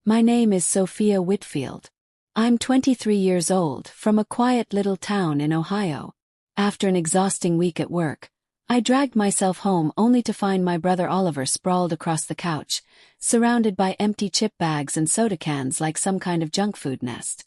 My name is Sophia Whitfield. I'm 23 years old, from a quiet little town in Ohio. After an exhausting week at work, I dragged myself home only to find my brother Oliver sprawled across the couch, surrounded by empty chip bags and soda cans like some kind of junk food nest.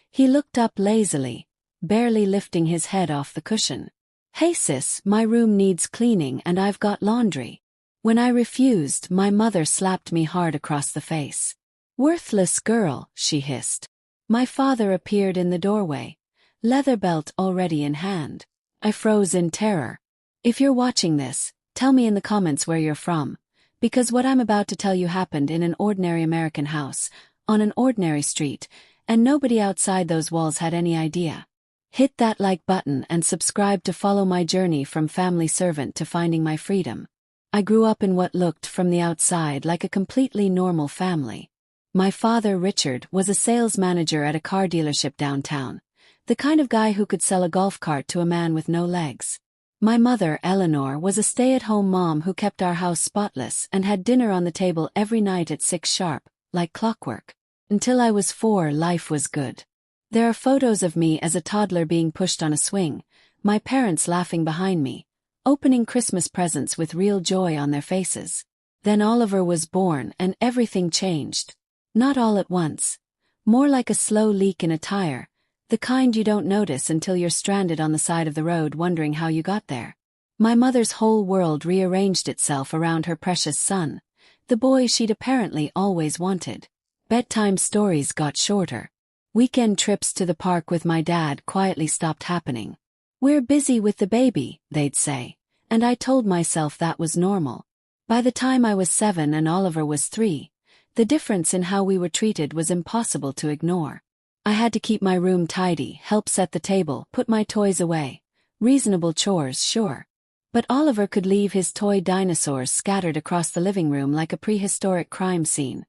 He looked up lazily, barely lifting his head off the cushion. "Hey sis, my room needs cleaning and I've got laundry." When I refused, my mother slapped me hard across the face. "Worthless girl," she hissed. My father appeared in the doorway, leather belt already in hand. I froze in terror. If you're watching this, tell me in the comments where you're from, because what I'm about to tell you happened in an ordinary American house, on an ordinary street, and nobody outside those walls had any idea. Hit that like button and subscribe to follow my journey from family servant to finding my freedom. I grew up in what looked from the outside like a completely normal family. My father, Richard, was a sales manager at a car dealership downtown, the kind of guy who could sell a golf cart to a man with no legs. My mother, Eleanor, was a stay-at-home mom who kept our house spotless and had dinner on the table every night at 6 sharp, like clockwork. Until I was 4, life was good. There are photos of me as a toddler being pushed on a swing, my parents laughing behind me, opening Christmas presents with real joy on their faces. Then Oliver was born and everything changed. Not all at once. More like a slow leak in a tire, the kind you don't notice until you're stranded on the side of the road wondering how you got there. My mother's whole world rearranged itself around her precious son, the boy she'd apparently always wanted. Bedtime stories got shorter. Weekend trips to the park with my dad quietly stopped happening. "We're busy with the baby," they'd say, and I told myself that was normal. By the time I was 7 and Oliver was 3, the difference in how we were treated was impossible to ignore. I had to keep my room tidy, help set the table, put my toys away. Reasonable chores, sure. But Oliver could leave his toy dinosaurs scattered across the living room like a prehistoric crime scene,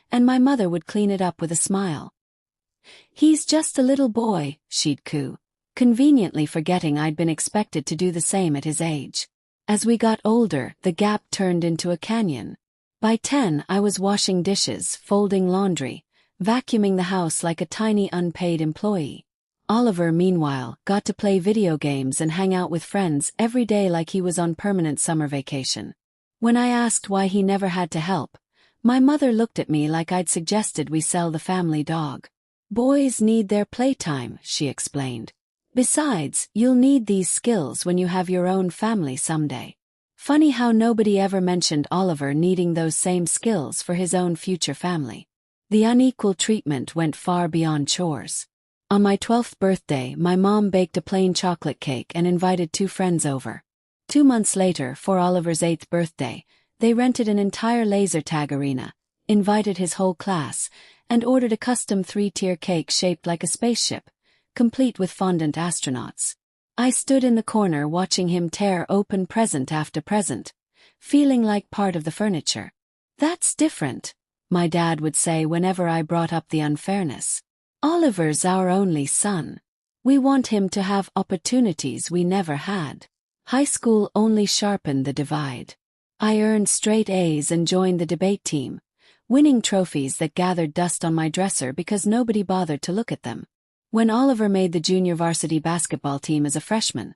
and my mother would clean it up with a smile. "He's just a little boy," she'd coo, conveniently forgetting I'd been expected to do the same at his age. As we got older, the gap turned into a canyon. By 10, I was washing dishes, folding laundry, vacuuming the house like a tiny unpaid employee. Oliver, meanwhile, got to play video games and hang out with friends every day like he was on permanent summer vacation. When I asked why he never had to help, my mother looked at me like I'd suggested we sell the family dog. "Boys need their playtime," she explained. "Besides, you'll need these skills when you have your own family someday." Funny how nobody ever mentioned Oliver needing those same skills for his own future family. The unequal treatment went far beyond chores. On my 12th birthday, my mom baked a plain chocolate cake and invited 2 friends over. 2 months later, for Oliver's 8th birthday, they rented an entire laser tag arena, invited his whole class, and ordered a custom 3-tier cake shaped like a spaceship, complete with fondant astronauts. I stood in the corner watching him tear open present after present, feeling like part of the furniture. "That's different," my dad would say whenever I brought up the unfairness. "Oliver's our only son. We want him to have opportunities we never had." High school only sharpened the divide. I earned straight A's and joined the debate team, winning trophies that gathered dust on my dresser because nobody bothered to look at them. When Oliver made the junior varsity basketball team as a freshman,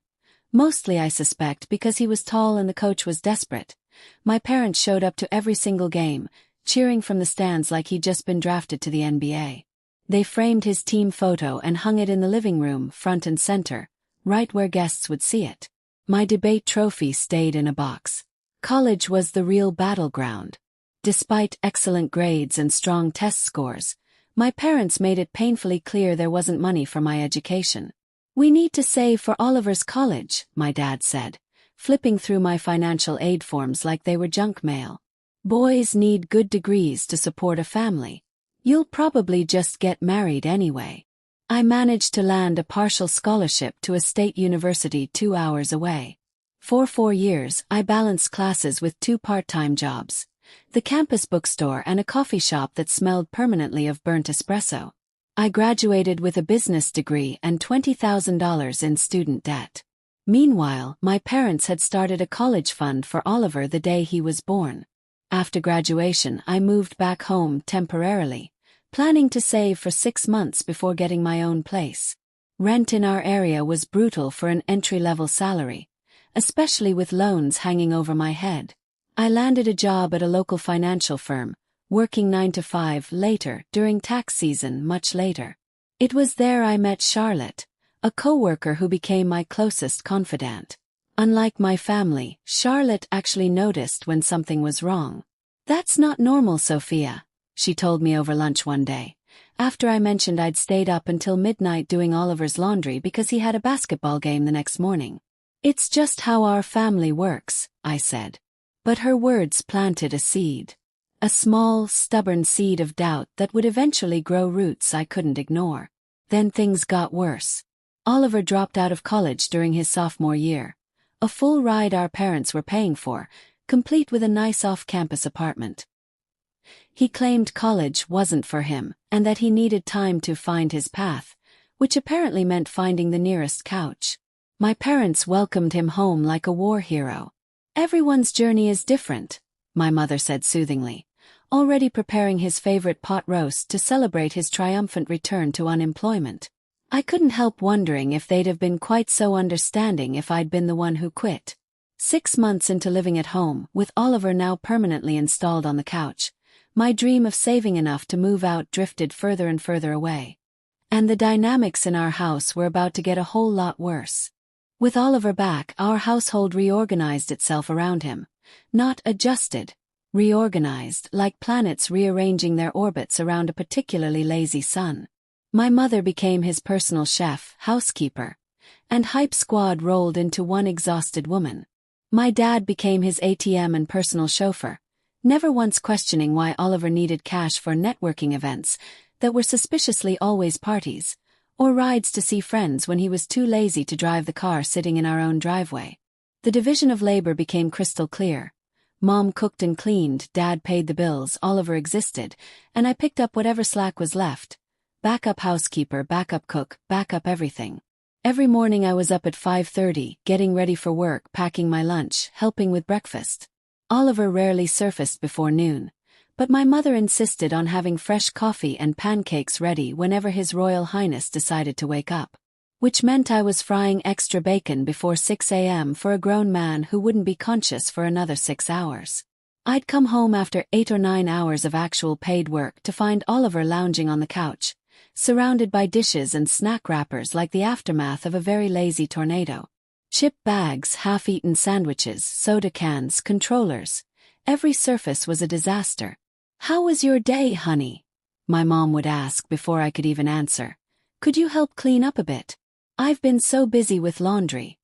mostly I suspect because he was tall and the coach was desperate, my parents showed up to every single game, cheering from the stands like he'd just been drafted to the NBA. They framed his team photo and hung it in the living room, front and center, right where guests would see it. My debate trophy stayed in a box. College was the real battleground. Despite excellent grades and strong test scores, my parents made it painfully clear there wasn't money for my education. "We need to save for Oliver's college," my dad said, flipping through my financial aid forms like they were junk mail. "Boys need good degrees to support a family. You'll probably just get married anyway." I managed to land a partial scholarship to a state university 2 hours away. For 4 years, I balanced classes with 2 part-time jobs, the campus bookstore and a coffee shop that smelled permanently of burnt espresso. I graduated with a business degree and $20,000 in student debt. Meanwhile, my parents had started a college fund for Oliver the day he was born. After graduation, I moved back home temporarily, planning to save for 6 months before getting my own place. Rent in our area was brutal for an entry-level salary, especially with loans hanging over my head. I landed a job at a local financial firm, working 9 to 5 later during tax season much later. It was there I met Charlotte, a coworker who became my closest confidant. Unlike my family, Charlotte actually noticed when something was wrong. "That's not normal, Sophia," she told me over lunch one day, after I mentioned I'd stayed up until midnight doing Oliver's laundry because he had a basketball game the next morning. "It's just how our family works," I said. But her words planted a seed. A small, stubborn seed of doubt that would eventually grow roots I couldn't ignore. Then things got worse. Oliver dropped out of college during his sophomore year. A full ride our parents were paying for, complete with a nice off-campus apartment. He claimed college wasn't for him, and that he needed time to find his path, which apparently meant finding the nearest couch. My parents welcomed him home like a war hero. "Everyone's journey is different," my mother said soothingly, already preparing his favorite pot roast to celebrate his triumphant return to unemployment. I couldn't help wondering if they'd have been quite so understanding if I'd been the one who quit. 6 months into living at home, with Oliver now permanently installed on the couch, my dream of saving enough to move out drifted further and further away. And the dynamics in our house were about to get a whole lot worse. With Oliver back, our household reorganized itself around him. Not adjusted, reorganized, like planets rearranging their orbits around a particularly lazy sun. My mother became his personal chef, housekeeper, and hype squad rolled into one exhausted woman. My dad became his ATM and personal chauffeur, never once questioning why Oliver needed cash for networking events that were suspiciously always parties, or rides to see friends when he was too lazy to drive the car sitting in our own driveway. The division of labor became crystal clear. Mom cooked and cleaned, Dad paid the bills, Oliver existed, and I picked up whatever slack was left. Backup housekeeper, backup cook, backup everything. Every morning I was up at 5:30, getting ready for work, packing my lunch, helping with breakfast. Oliver rarely surfaced before noon, but my mother insisted on having fresh coffee and pancakes ready whenever His Royal Highness decided to wake up. Which meant I was frying extra bacon before 6 a.m. for a grown man who wouldn't be conscious for another 6 hours. I'd come home after 8 or 9 hours of actual paid work to find Oliver lounging on the couch, surrounded by dishes and snack wrappers like the aftermath of a very lazy tornado. Chip bags, half-eaten sandwiches, soda cans, controllers. Every surface was a disaster. "How was your day, honey?" my mom would ask before I could even answer. "Could you help clean up a bit? I've been so busy with laundry.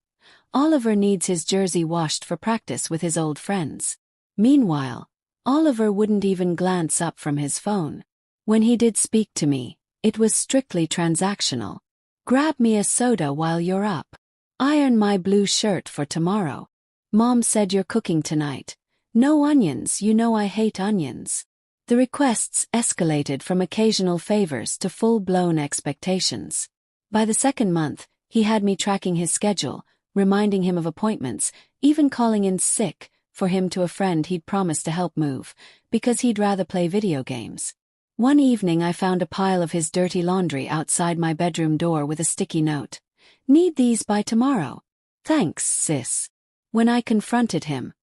Oliver needs his jersey washed for practice with his old friends." Meanwhile, Oliver wouldn't even glance up from his phone. When he did speak to me, it was strictly transactional. "Grab me a soda while you're up. Iron my blue shirt for tomorrow. Mom said you're cooking tonight. No onions, you know I hate onions." The requests escalated from occasional favors to full-blown expectations. By the second month, he had me tracking his schedule, reminding him of appointments, even calling in sick for him to a friend he'd promised to help move, because he'd rather play video games. One evening I found a pile of his dirty laundry outside my bedroom door with a sticky note. "Need these by tomorrow. Thanks, sis." When I confronted him,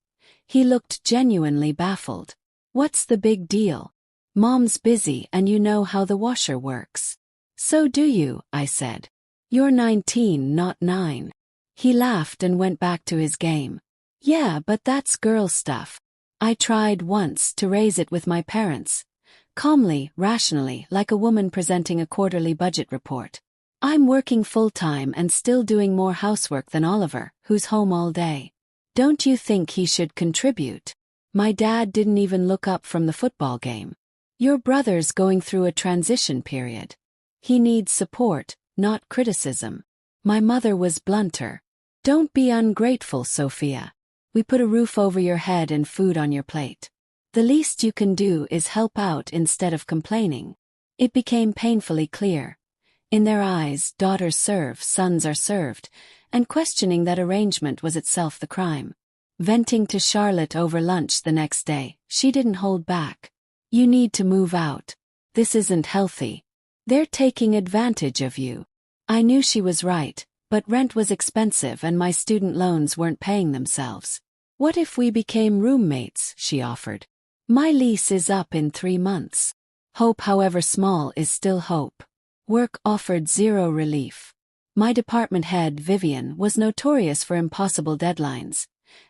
he looked genuinely baffled. "What's the big deal? Mom's busy and you know how the washer works." "So do you," I said. "You're 19, not 9. He laughed and went back to his game. "Yeah, but that's girl stuff. I tried once to raise it with my parents. Calmly, rationally, like a woman presenting a quarterly budget report. I'm working full-time and still doing more housework than Oliver, who's home all day. Don't you think he should contribute?" My dad didn't even look up from the football game. "Your brother's going through a transition period. He needs support, not criticism." My mother was blunter. "Don't be ungrateful, Sophia. We put a roof over your head and food on your plate. The least you can do is help out instead of complaining." It became painfully clear. In their eyes, daughters serve, sons are served, and questioning that arrangement was itself the crime. Venting to Charlotte over lunch the next day, she didn't hold back. "You need to move out. This isn't healthy. They're taking advantage of you." I knew she was right, but rent was expensive and my student loans weren't paying themselves. "What if we became roommates?" she offered. "My lease is up in 3 months. Hope, however small, is still hope." Work offered zero relief. My department head, Vivian, was notorious for impossible deadlines,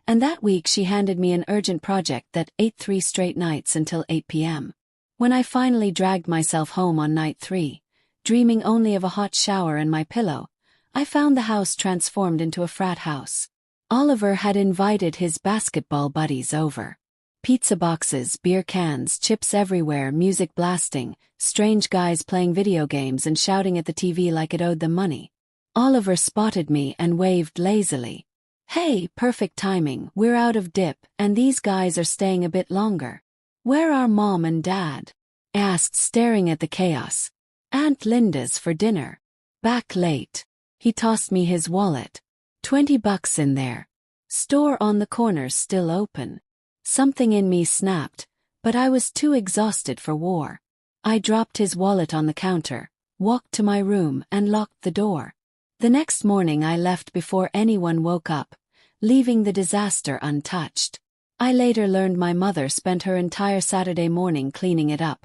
and that week she handed me an urgent project that ate 3 straight nights until 8 p.m. When I finally dragged myself home on night 3, dreaming only of a hot shower and my pillow, I found the house transformed into a frat house. Oliver had invited his basketball buddies over. Pizza boxes, beer cans, chips everywhere, music blasting, strange guys playing video games and shouting at the TV like it owed them money. Oliver spotted me and waved lazily. "Hey, perfect timing, we're out of dip, and these guys are staying a bit longer." "Where are Mom and Dad?" I asked, staring at the chaos. "Aunt Linda's for dinner." "Back late." He tossed me his wallet. $20 in there. "Store on the corner's still open." Something in me snapped, but I was too exhausted for war. I dropped his wallet on the counter, walked to my room and locked the door. The next morning I left before anyone woke up, leaving the disaster untouched. I later learned my mother spent her entire Saturday morning cleaning it up,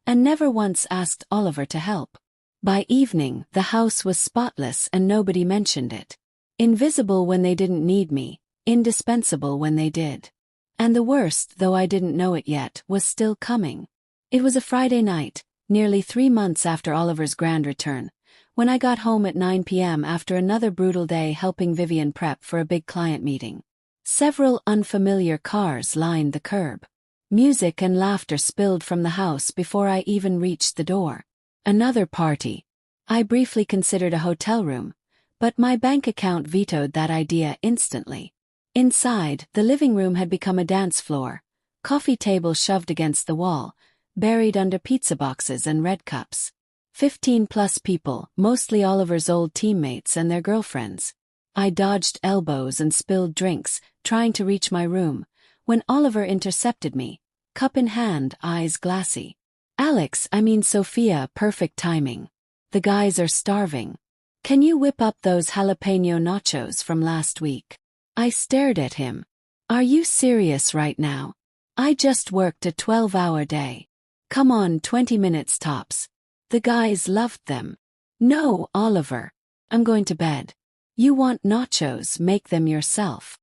and never once asked Oliver to help. By evening, the house was spotless and nobody mentioned it. Invisible when they didn't need me, indispensable when they did. And the worst, though I didn't know it yet, was still coming. It was a Friday night, nearly 3 months after Oliver's grand return, when I got home at 9 p.m. after another brutal day helping Vivian prep for a big client meeting. Several unfamiliar cars lined the curb. Music and laughter spilled from the house before I even reached the door. Another party. I briefly considered a hotel room, but my bank account vetoed that idea instantly. Inside, the living room had become a dance floor, coffee table shoved against the wall, buried under pizza boxes and red cups. 15+ people, mostly Oliver's old teammates and their girlfriends. I dodged elbows and spilled drinks, trying to reach my room, when Oliver intercepted me, cup in hand, eyes glassy. Sophia, perfect timing. The guys are starving. Can you whip up those jalapeno nachos from last week?" I stared at him. "Are you serious right now? I just worked a 12-hour day. Come on, 20 minutes tops." The guys loved them. "No, Oliver. I'm going to bed. You want nachos, make them yourself."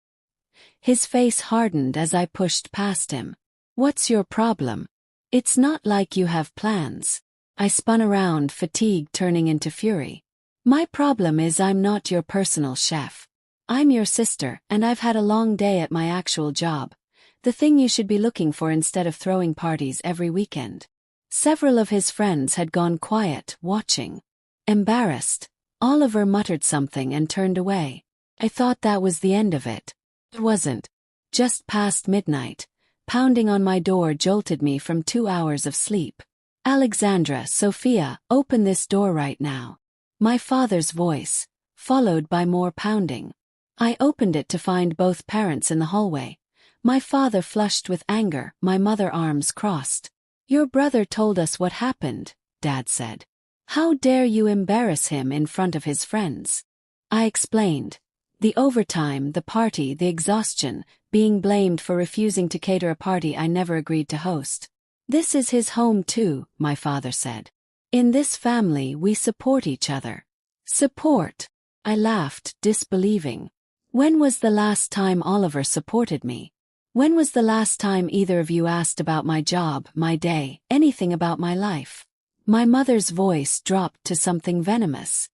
His face hardened as I pushed past him. "What's your problem? It's not like you have plans." I spun around, fatigue turning into fury. "My problem is I'm not your personal chef. I'm your sister, and I've had a long day at my actual job, the thing you should be looking for instead of throwing parties every weekend." Several of his friends had gone quiet, watching. Embarrassed, Oliver muttered something and turned away. I thought that was the end of it. It wasn't. Just past midnight, pounding on my door jolted me from 2 hours of sleep. "Alexandra, Sophia, open this door right now." My father's voice, followed by more pounding. I opened it to find both parents in the hallway. My father flushed with anger, my mother arms crossed. "Your brother told us what happened," Dad said. "How dare you embarrass him in front of his friends?" I explained. The overtime, the party, the exhaustion, being blamed for refusing to cater a party I never agreed to host. "This is his home too," my father said. "In this family we support each other." "Support?" I laughed, disbelieving. When was the last time Oliver supported me? When was the last time either of you asked about my job, my day, anything about my life? My mother's voice dropped to something venomous.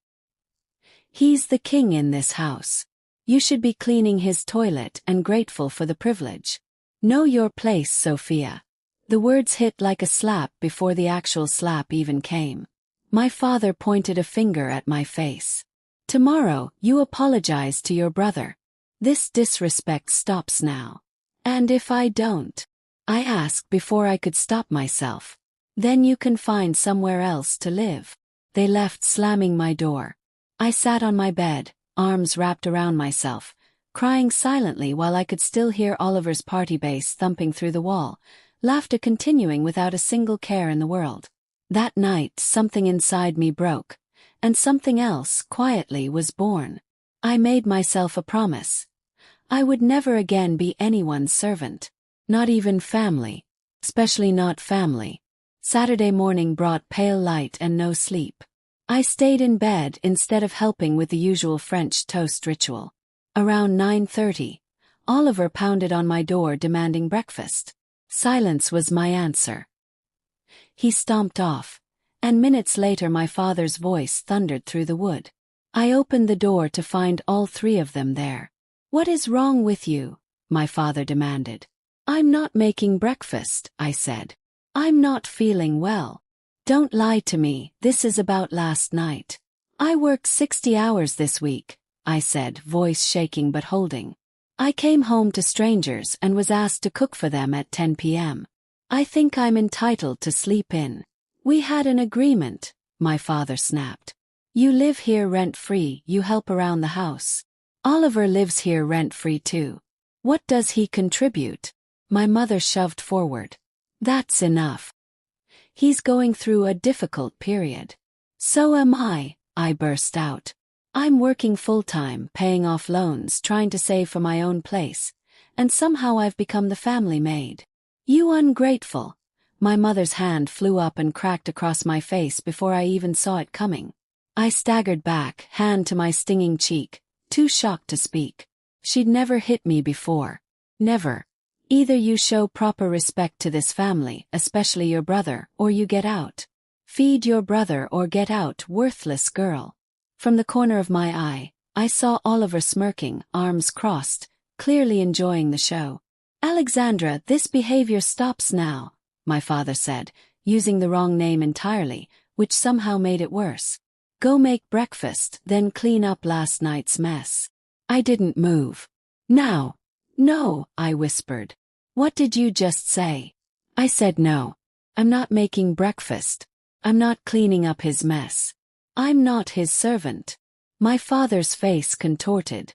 "He's the king in this house. You should be cleaning his toilet and grateful for the privilege. Know your place, Sophia." The words hit like a slap before the actual slap even came. My father pointed a finger at my face. "Tomorrow, you apologize to your brother. This disrespect stops now." "And if I don't?" I asked before I could stop myself. "Then you can find somewhere else to live." They left, slamming my door. I sat on my bed, arms wrapped around myself, crying silently while I could still hear Oliver's party bass thumping through the wall, laughter continuing without a single care in the world. That night something inside me broke, and something else, quietly, was born. I made myself a promise. I would never again be anyone's servant. Not even family. Especially not family. Saturday morning brought pale light and no sleep. I stayed in bed instead of helping with the usual French toast ritual. Around 9:30, Oliver pounded on my door demanding breakfast. Silence was my answer. He stomped off, and minutes later my father's voice thundered through the wood. I opened the door to find all three of them there. "What is wrong with you?" my father demanded. "I'm not making breakfast," I said. "I'm not feeling well." "Don't lie to me, this is about last night." "I worked 60 hours this week," I said, voice shaking but holding. "I came home to strangers and was asked to cook for them at 10 p.m. I think I'm entitled to sleep in." "We had an agreement," my father snapped. "You live here rent-free, you help around the house. Oliver lives here rent-free too. What does he contribute?" My mother shoved forward. "That's enough. He's going through a difficult period." "So am I burst out. "I'm working full-time, paying off loans, trying to save for my own place, and somehow I've become the family maid." "You ungrateful." My mother's hand flew up and cracked across my face before I even saw it coming. I staggered back, hand to my stinging cheek, too shocked to speak. She'd never hit me before. Never. "Either you show proper respect to this family, especially your brother, or you get out. Feed your brother or get out, worthless girl." From the corner of my eye, I saw Oliver smirking, arms crossed, clearly enjoying the show. "Alexandra, this behavior stops now," my father said, using the wrong name entirely, which somehow made it worse. "Go make breakfast, then clean up last night's mess." I didn't move. "Now." "No," I whispered. "What did you just say?" I said no. I'm not making breakfast. I'm not cleaning up his mess. I'm not his servant. My father's face contorted.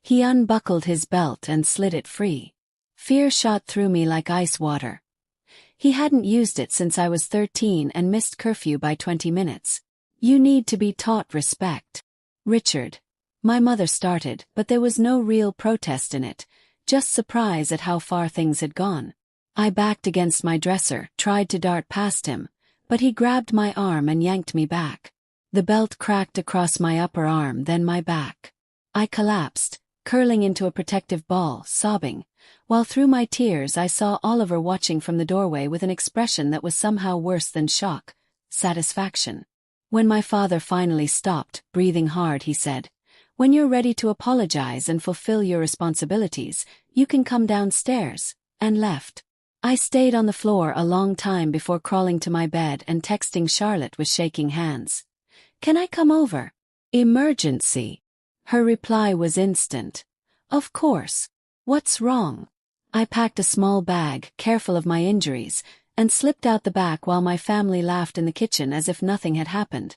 He unbuckled his belt and slid it free. Fear shot through me like ice water. He hadn't used it since I was 13 and missed curfew by 20 minutes. "You need to be taught respect." "Richard." My mother started, but there was no real protest in it, just surprise at how far things had gone. I backed against my dresser, tried to dart past him, but he grabbed my arm and yanked me back. The belt cracked across my upper arm, then my back. I collapsed, curling into a protective ball, sobbing, while through my tears I saw Oliver watching from the doorway with an expression that was somehow worse than shock, satisfaction. When my father finally stopped, breathing hard, he said, "When you're ready to apologize and fulfill your responsibilities, you can come downstairs," and left. I stayed on the floor a long time before crawling to my bed and texting Charlotte with shaking hands. "Can I come over? Emergency." Her reply was instant. "Of course. What's wrong?" I packed a small bag, careful of my injuries, and slipped out the back while my family laughed in the kitchen as if nothing had happened,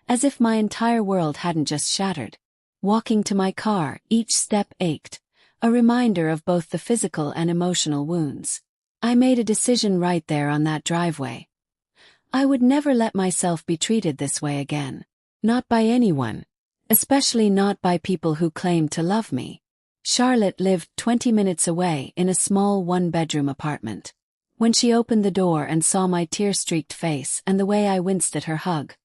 as if my entire world hadn't just shattered. Walking to my car, each step ached, a reminder of both the physical and emotional wounds. I made a decision right there on that driveway. I would never let myself be treated this way again. Not by anyone. Especially not by people who claimed to love me. Charlotte lived 20 minutes away in a small one-bedroom apartment. When she opened the door and saw my tear-streaked face and the way I winced at her hug,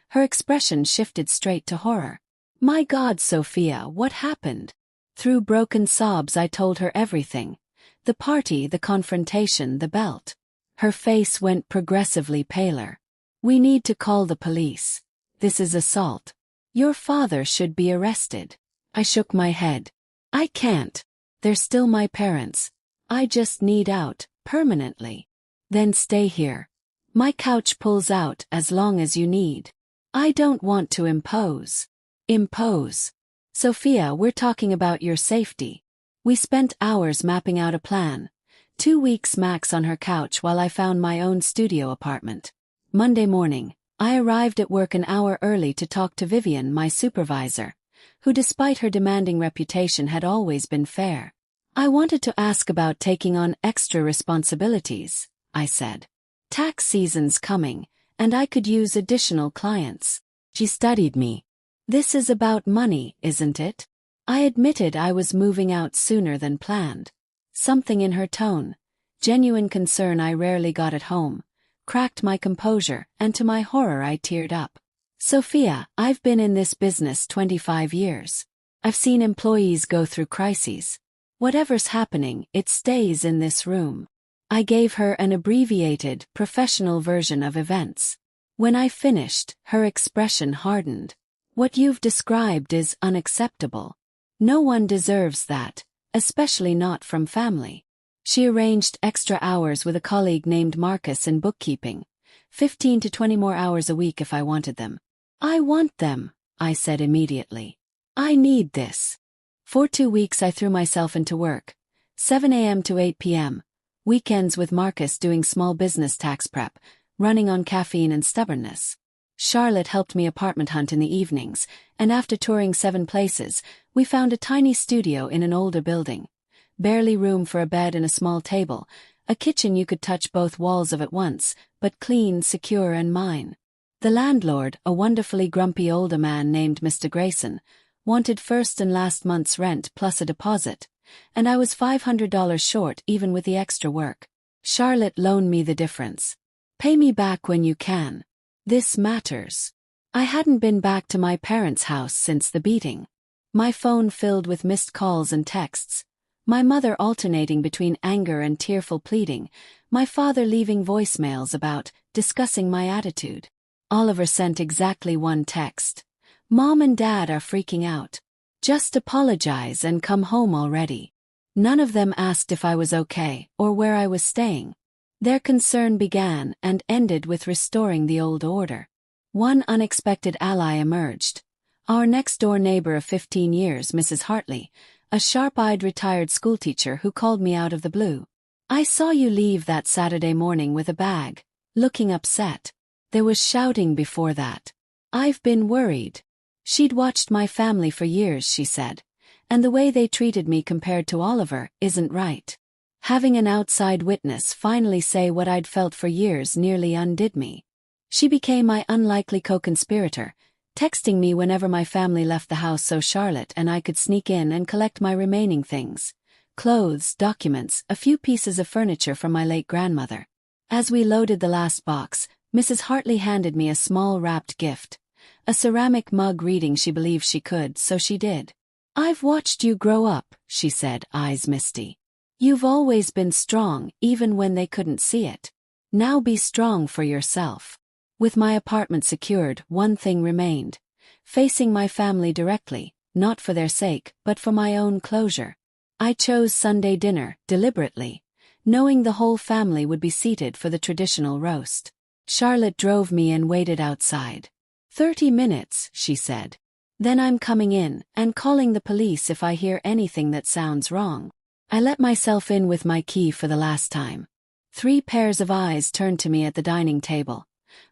her expression shifted straight to horror. "My God, Sophia, what happened?" Through broken sobs I told her everything. The party, the confrontation, the belt. Her face went progressively paler. "We need to call the police. This is assault. Your father should be arrested." I shook my head. "I can't. They're still my parents. I just need out, permanently." "Then stay here. My couch pulls out as long as you need." "I don't want to impose." "Impose." "Sophia, we're talking about your safety." We spent hours mapping out a plan. 2 weeks max on her couch while I found my own studio apartment. Monday morning, I arrived at work an hour early to talk to Vivian, my supervisor, who despite her demanding reputation had always been fair. "I wanted to ask about taking on extra responsibilities," I said. "Tax season's coming, and I could use additional clients." She studied me. "This is about money, isn't it?" I admitted I was moving out sooner than planned. Something in her tone, genuine concern I rarely got at home, cracked my composure, and to my horror I teared up. "Sophia, I've been in this business 25 years. I've seen employees go through crises. Whatever's happening, it stays in this room." I gave her an abbreviated, professional version of events. When I finished, her expression hardened. "What you've described is unacceptable. No one deserves that, especially not from family." She arranged extra hours with a colleague named Marcus in bookkeeping, 15 to 20 more hours a week if I wanted them. "I want them," I said immediately. "I need this." For 2 weeks I threw myself into work, 7 a.m. to 8 p.m., weekends with Marcus doing small business tax prep, running on caffeine and stubbornness. Charlotte helped me apartment hunt in the evenings, and after touring 7 places, we found a tiny studio in an older building. Barely room for a bed and a small table, a kitchen you could touch both walls of at once, but clean, secure and mine. The landlord, a wonderfully grumpy older man named Mr. Grayson, wanted first and last month's rent plus a deposit, and I was $500 short even with the extra work. Charlotte loaned me the difference. "Pay me back when you can. This matters." I hadn't been back to my parents' house since the beating. My phone filled with missed calls and texts, my mother alternating between anger and tearful pleading, my father leaving voicemails about discussing my attitude. Oliver sent exactly one text. "Mom and Dad are freaking out. Just apologize and come home already." None of them asked if I was okay or where I was staying. Their concern began and ended with restoring the old order. One unexpected ally emerged. Our next-door neighbor of 15 years, Mrs. Hartley, a sharp-eyed retired schoolteacher who called me out of the blue. "I saw you leave that Saturday morning with a bag, looking upset." There was shouting before that. "I've been worried." She'd watched my family for years, she said, and the way they treated me compared to Oliver isn't right. Having an outside witness finally say what I'd felt for years nearly undid me. She became my unlikely co-conspirator, texting me whenever my family left the house so Charlotte and I could sneak in and collect my remaining things. Clothes, documents, a few pieces of furniture from my late grandmother. As we loaded the last box, Mrs. Hartley handed me a small wrapped gift. A ceramic mug reading she believed she could, so she did. "I've watched you grow up," she said, eyes misty. "You've always been strong, even when they couldn't see it. Now be strong for yourself." With my apartment secured, one thing remained. Facing my family directly, not for their sake, but for my own closure. I chose Sunday dinner, deliberately, knowing the whole family would be seated for the traditional roast. Charlotte drove me and waited outside. 30 minutes, she said. "Then I'm coming in, and calling the police if I hear anything that sounds wrong." I let myself in with my key for the last time. 3 pairs of eyes turned to me at the dining table.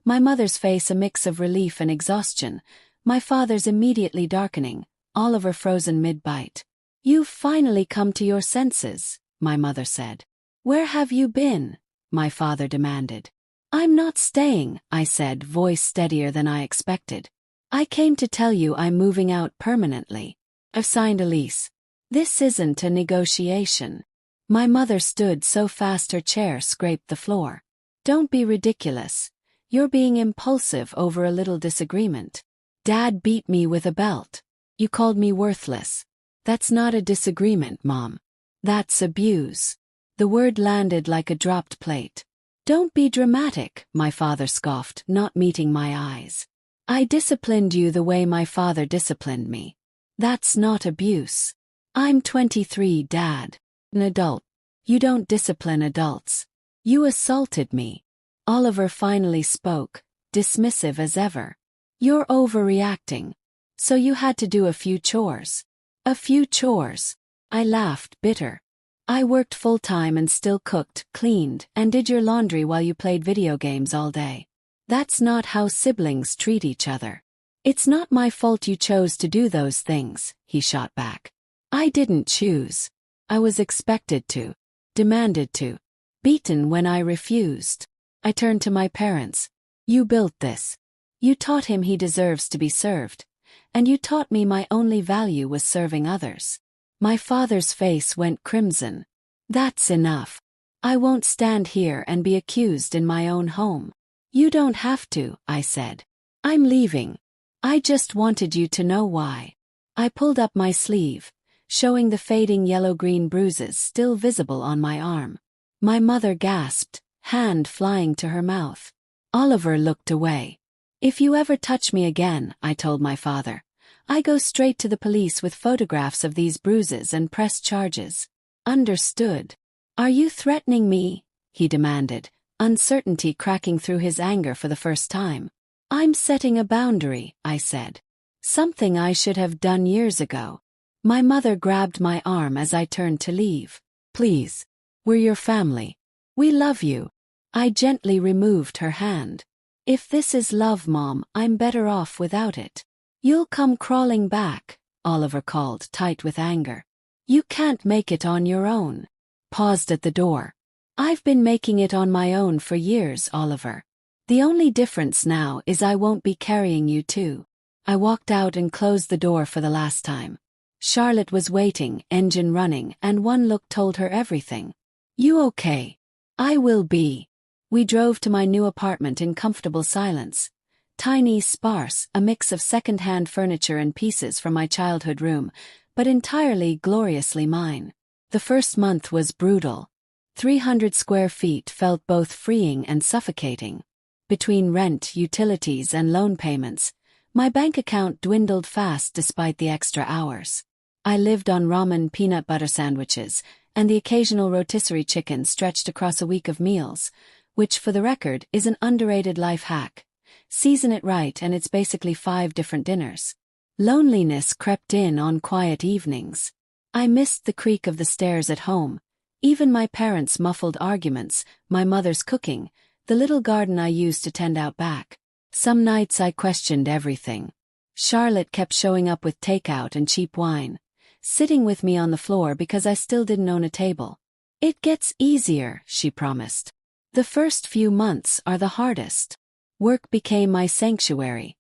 My mother's face a mix of relief and exhaustion, my father's immediately darkening, Oliver frozen mid-bite. "You've finally come to your senses," my mother said. "Where have you been?" my father demanded. "I'm not staying," I said, voice steadier than I expected. "I came to tell you I'm moving out permanently. I've signed a lease. This isn't a negotiation." My mother stood so fast her chair scraped the floor. "Don't be ridiculous. You're being impulsive over a little disagreement. Dad beat me with a belt. You called me worthless. That's not a disagreement, Mom. That's abuse." The word landed like a dropped plate. "Don't be dramatic," my father scoffed, not meeting my eyes. "I disciplined you the way my father disciplined me. That's not abuse. I'm 23, Dad. An adult. You don't discipline adults. You assaulted me." Oliver finally spoke, dismissive as ever. "You're overreacting. So you had to do a few chores." "A few chores." I laughed, bitter. "I worked full-time and still cooked, cleaned, and did your laundry while you played video games all day. That's not how siblings treat each other." It's not my fault you chose to do those things, he shot back. I didn't choose. I was expected to, demanded to, beaten when I refused. I turned to my parents. You built this. You taught him he deserves to be served. And you taught me my only value was serving others. My father's face went crimson. That's enough. I won't stand here and be accused in my own home. You don't have to, I said. I'm leaving. I just wanted you to know why. I pulled up my sleeve, showing the fading yellow-green bruises still visible on my arm. My mother gasped, hand flying to her mouth. Oliver looked away. If you ever touch me again, I told my father, I go straight to the police with photographs of these bruises and press charges. Understood. Are you threatening me? He demanded, uncertainty cracking through his anger for the first time. I'm setting a boundary, I said. Something I should have done years ago. My mother grabbed my arm as I turned to leave. Please. We're your family. We love you. I gently removed her hand. If this is love, Mom, I'm better off without it. You'll come crawling back, Oliver called, tight with anger. You can't make it on your own. Paused at the door. I've been making it on my own for years, Oliver. The only difference now is I won't be carrying you too. I walked out and closed the door for the last time. Charlotte was waiting, engine running, and one look told her everything. You okay? I will be. We drove to my new apartment in comfortable silence. Tiny, sparse, a mix of second-hand furniture and pieces from my childhood room, but entirely gloriously mine. The first month was brutal. 300 square feet felt both freeing and suffocating. Between rent, utilities, and loan payments, my bank account dwindled fast despite the extra hours. I lived on ramen peanut butter sandwiches, and the occasional rotisserie chicken stretched across a week of meals, which, for the record, is an underrated life hack. Season it right and it's basically 5 different dinners. Loneliness crept in on quiet evenings. I missed the creak of the stairs at home, even my parents' muffled arguments, my mother's cooking, the little garden I used to tend out back. Some nights I questioned everything. Charlotte kept showing up with takeout and cheap wine, sitting with me on the floor because I still didn't own a table. It gets easier, she promised. The first few months are the hardest. Work became my sanctuary,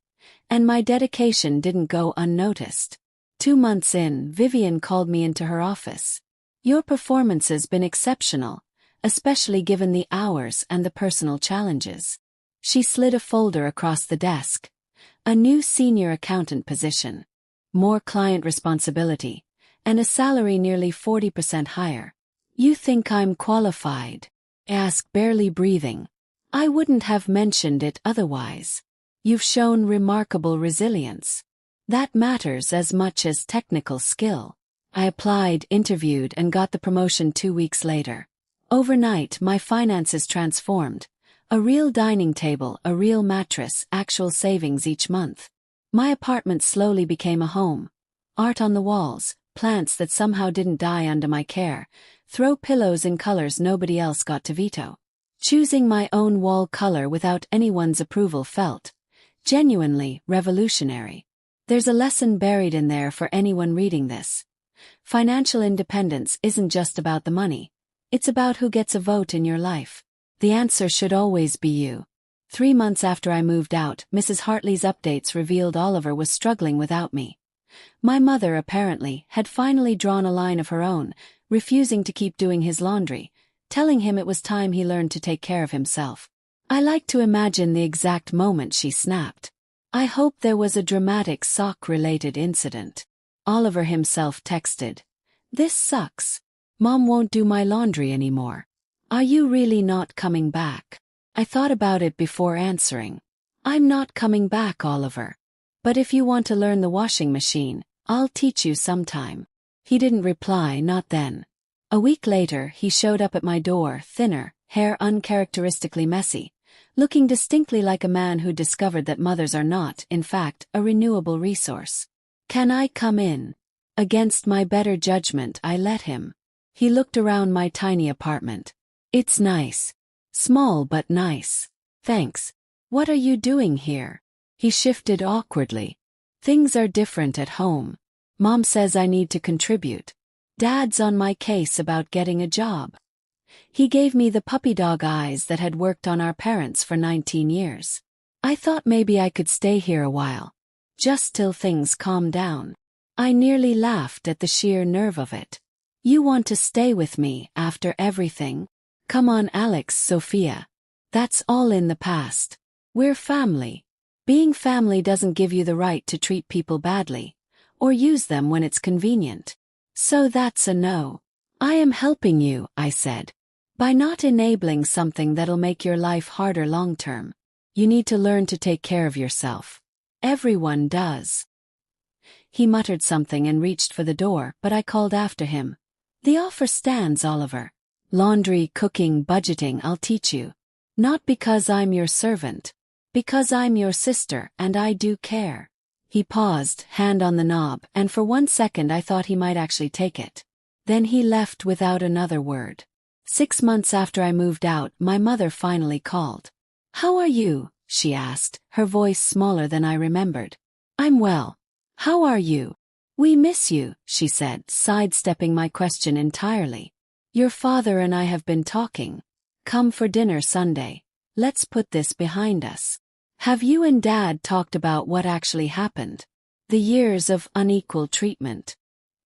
and my dedication didn't go unnoticed. 2 months in, Vivian called me into her office. Your performance has been exceptional, especially given the hours and the personal challenges. She slid a folder across the desk. A new senior accountant position. More client responsibility, and a salary nearly 40% higher. You think I'm qualified? Asked, barely breathing. I wouldn't have mentioned it otherwise. You've shown remarkable resilience. That matters as much as technical skill. I applied, interviewed, and got the promotion 2 weeks later. Overnight, my finances transformed. A real dining table, a real mattress, actual savings each month. My apartment slowly became a home. Art on the walls, plants that somehow didn't die under my care, throw pillows in colors nobody else got to veto. Choosing my own wall color without anyone's approval felt genuinely revolutionary. There's a lesson buried in there for anyone reading this. Financial independence isn't just about the money. It's about who gets a vote in your life. The answer should always be you. 3 months after I moved out, Mrs. Hartley's updates revealed Oliver was struggling without me. My mother, apparently, had finally drawn a line of her own, refusing to keep doing his laundry, telling him it was time he learned to take care of himself. I like to imagine the exact moment she snapped. I hope there was a dramatic sock-related incident. Oliver himself texted, "This sucks. Mom won't do my laundry anymore. Are you really not coming back?" I thought about it before answering. I'm not coming back, Oliver. But if you want to learn the washing machine, I'll teach you sometime. He didn't reply, not then. A week later, he showed up at my door, thinner, hair uncharacteristically messy, looking distinctly like a man who discovered that mothers are not, in fact, a renewable resource. "Can I come in?" Against my better judgment, I let him. He looked around my tiny apartment. "It's nice. Small but nice. Thanks. What are you doing here?" He shifted awkwardly. Things are different at home. Mom says I need to contribute. Dad's on my case about getting a job. He gave me the puppy dog eyes that had worked on our parents for 19 years. I thought maybe I could stay here a while. Just till things calmed down. I nearly laughed at the sheer nerve of it. You want to stay with me after everything? Come on, Alex, Sophia. That's all in the past. We're family. Being family doesn't give you the right to treat people badly, or use them when it's convenient. So that's a no. I am helping you, I said. By not enabling something that'll make your life harder long term. You need to learn to take care of yourself. Everyone does. He muttered something and reached for the door, but I called after him. The offer stands, Oliver. Laundry, cooking, budgeting, I'll teach you. Not because I'm your servant. Because I'm your sister and I do care. He paused, hand on the knob, and for 1 second I thought he might actually take it. Then he left without another word. 6 months after I moved out, my mother finally called. How are you? She asked, her voice smaller than I remembered. I'm well. How are you? We miss you, she said, sidestepping my question entirely. Your father and I have been talking. Come for dinner Sunday. Let's put this behind us. Have you and Dad talked about what actually happened? The years of unequal treatment.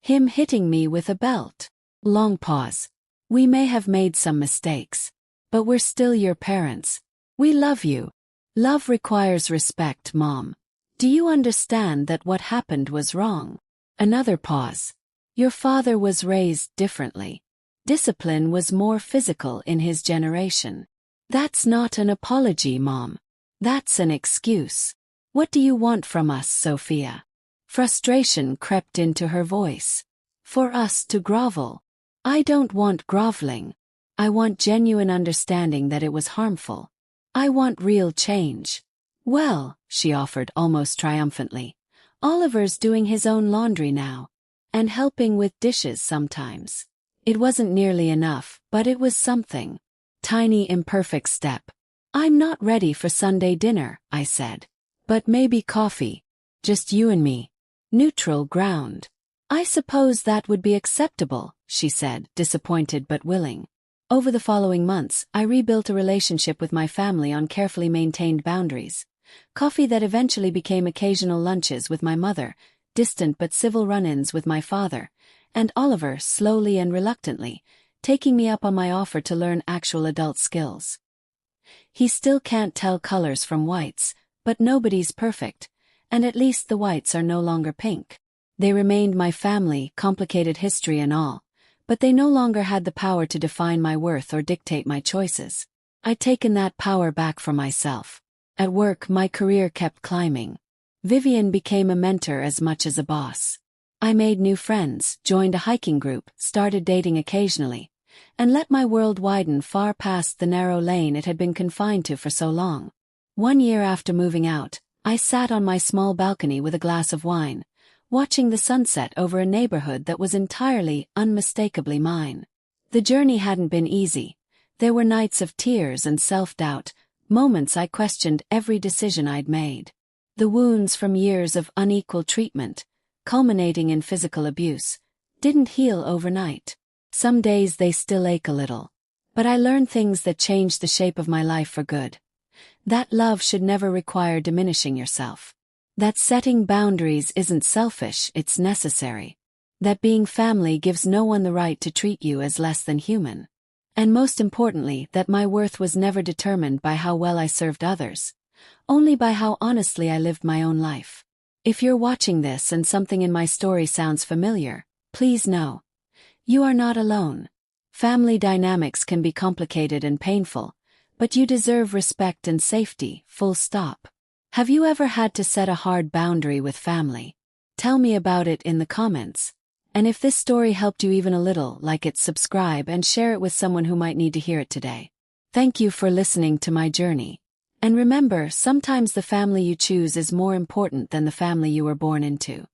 Him hitting me with a belt. Long pause. We may have made some mistakes. But we're still your parents. We love you. Love requires respect, Mom. Do you understand that what happened was wrong? Another pause. Your father was raised differently. Discipline was more physical in his generation. That's not an apology, Mom. That's an excuse. What do you want from us, Sophia? Frustration crept into her voice. For us to grovel. I don't want groveling. I want genuine understanding that it was harmful. I want real change. Well, she offered almost triumphantly. Oliver's doing his own laundry now. And helping with dishes sometimes. It wasn't nearly enough, but it was something. Tiny imperfect step. I'm not ready for Sunday dinner, I said. But maybe coffee. Just you and me. Neutral ground. I suppose that would be acceptable, she said, disappointed but willing. Over the following months, I rebuilt a relationship with my family on carefully maintained boundaries. Coffee that eventually became occasional lunches with my mother, distant but civil run-ins with my father, and Oliver slowly and reluctantly, taking me up on my offer to learn actual adult skills. He still can't tell colors from whites, but nobody's perfect, and at least the whites are no longer pink. They remained my family, complicated history and all, but they no longer had the power to define my worth or dictate my choices. I'd taken that power back for myself. At work, my career kept climbing. Vivian became a mentor as much as a boss. I made new friends, joined a hiking group, started dating occasionally, and let my world widen far past the narrow lane it had been confined to for so long. 1 year after moving out, I sat on my small balcony with a glass of wine, watching the sunset over a neighborhood that was entirely, unmistakably mine. The journey hadn't been easy. There were nights of tears and self-doubt, moments I questioned every decision I'd made. The wounds from years of unequal treatment, culminating in physical abuse, didn't heal overnight. Some days they still ache a little. But I learned things that changed the shape of my life for good. That love should never require diminishing yourself. That setting boundaries isn't selfish, it's necessary. That being family gives no one the right to treat you as less than human. And most importantly, that my worth was never determined by how well I served others, only by how honestly I lived my own life. If you're watching this and something in my story sounds familiar, please know. You are not alone. Family dynamics can be complicated and painful, but you deserve respect and safety, full stop. Have you ever had to set a hard boundary with family? Tell me about it in the comments. And if this story helped you even a little, like it, subscribe, and share it with someone who might need to hear it today. Thank you for listening to my journey. And remember, sometimes the family you choose is more important than the family you were born into.